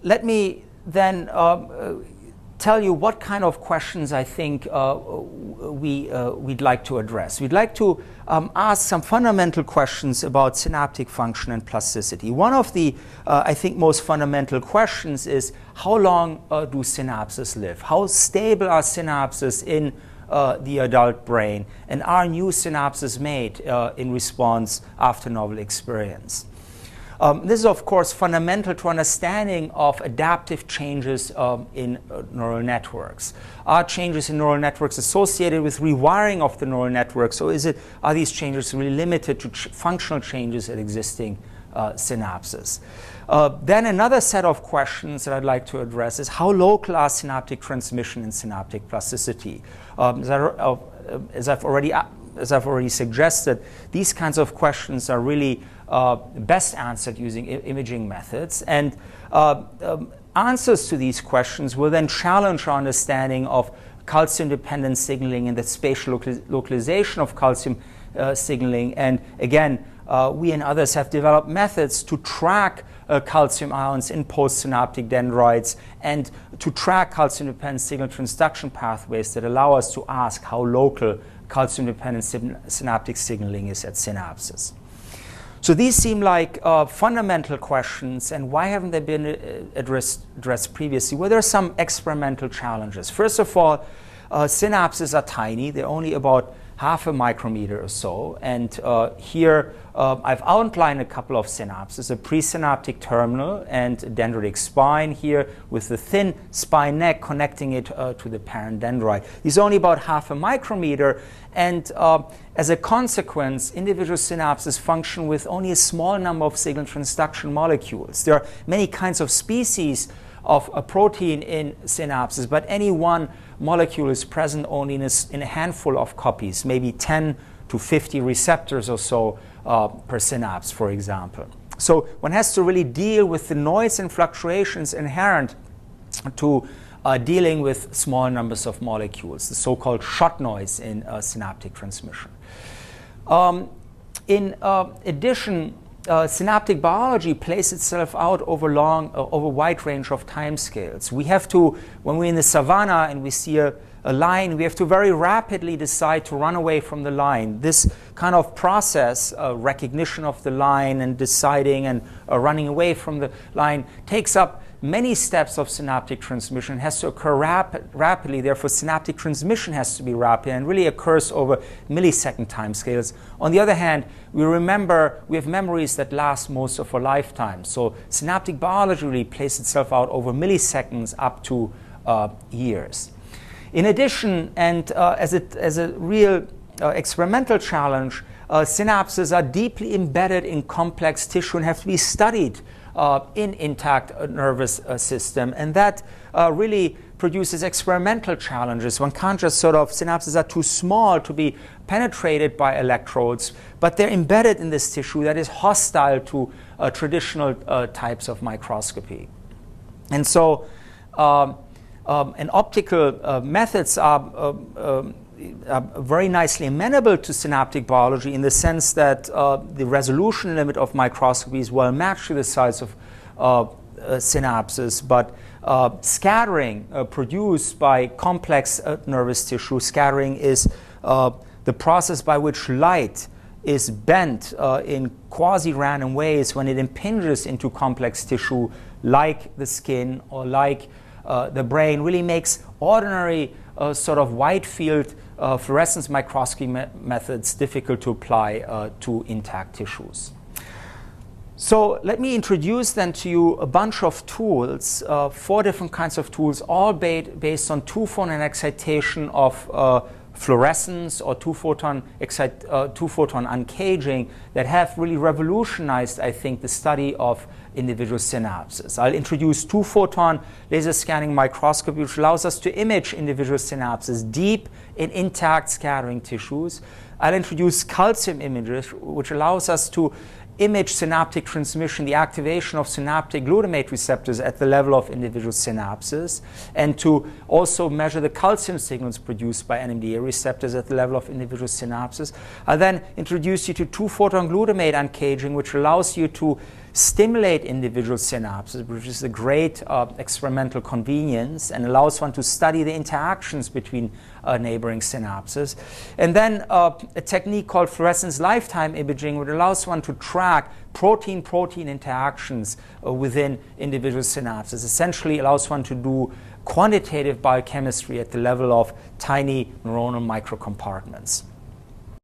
let me then tell you what kind of questions I think we'd like to address. We'd like to ask some fundamental questions about synaptic function and plasticity. One of the, I think, most fundamental questions is how long do synapses live? How stable are synapses in the adult brain? And are new synapses made in response after novel experience? This is, of course, fundamental to understanding of adaptive changes in neural networks. Are changes in neural networks associated with rewiring of the neural network? So are these changes really limited to functional changes at existing synapses? Then another set of questions that I'd like to address is how local are synaptic transmission and synaptic plasticity? As I've already suggested, these kinds of questions are really best answered using imaging methods. And answers to these questions will then challenge our understanding of calcium-dependent signaling and the spatial localization of calcium signaling. And again, we and others have developed methods to track calcium ions in postsynaptic dendrites and to track calcium-dependent signal transduction pathways that allow us to ask how local calcium-dependent synaptic signaling is at synapses. So these seem like fundamental questions, and why haven't they been addressed previously? Well, there are some experimental challenges. First of all, synapses are tiny. They're only about half a micrometer or so. And here I've outlined a couple of synapses, a presynaptic terminal and a dendritic spine here with the thin spine neck connecting it to the parent dendrite. These are only about half a micrometer. And as a consequence, individual synapses function with only a small number of signal transduction molecules. There are many kinds of species of a protein in synapses, but any one molecule is present only in a handful of copies, maybe 10 to 50 receptors or so per synapse, for example. So one has to really deal with the noise and fluctuations inherent to dealing with small numbers of molecules, the so-called shot noise in synaptic transmission. In addition, synaptic biology plays itself out over a wide range of timescales. We have to, when we're in the savannah and we see a line, we have to very rapidly decide to run away from the line. This kind of process, recognition of the line and deciding and running away from the line, takes up many steps of synaptic transmission. It has to occur rapidly. Therefore, synaptic transmission has to be rapid and really occurs over millisecond timescales. On the other hand, we have memories that last most of our lifetime. So synaptic biology really plays itself out over milliseconds up to years. In addition, and as a real experimental challenge, synapses are deeply embedded in complex tissue and have to be studied in intact nervous system, and that really produces experimental challenges. One can't just synapses are too small to be penetrated by electrodes, but they're embedded in this tissue that is hostile to traditional types of microscopy. And so and optical methods are very nicely amenable to synaptic biology in the sense that the resolution limit of microscopy is well matched to the size of synapses, but scattering produced by complex nervous tissue, scattering is the process by which light is bent in quasi-random ways when it impinges into complex tissue like the skin or like the brain, really makes ordinary sort of wide field fluorescence microscopy methods difficult to apply to intact tissues. So let me introduce then to you a bunch of tools, 4 different kinds of tools, all based on two-photon excitation of fluorescence or two-photon uncaging that have really revolutionized, I think, the study of individual synapses. I'll introduce two-photon laser scanning microscopy, which allows us to image individual synapses deep in intact scattering tissues. I'll introduce calcium images, which allows us to image synaptic transmission, the activation of synaptic glutamate receptors at the level of individual synapses, and to also measure the calcium signals produced by NMDA receptors at the level of individual synapses. I'll then introduce you to two-photon glutamate uncaging, which allows you to stimulate individual synapses, which is a great experimental convenience and allows one to study the interactions between neighboring synapses. And then a technique called fluorescence lifetime imaging, which allows one to track protein-protein interactions within individual synapses. Essentially allows one to do quantitative biochemistry at the level of tiny neuronal microcompartments.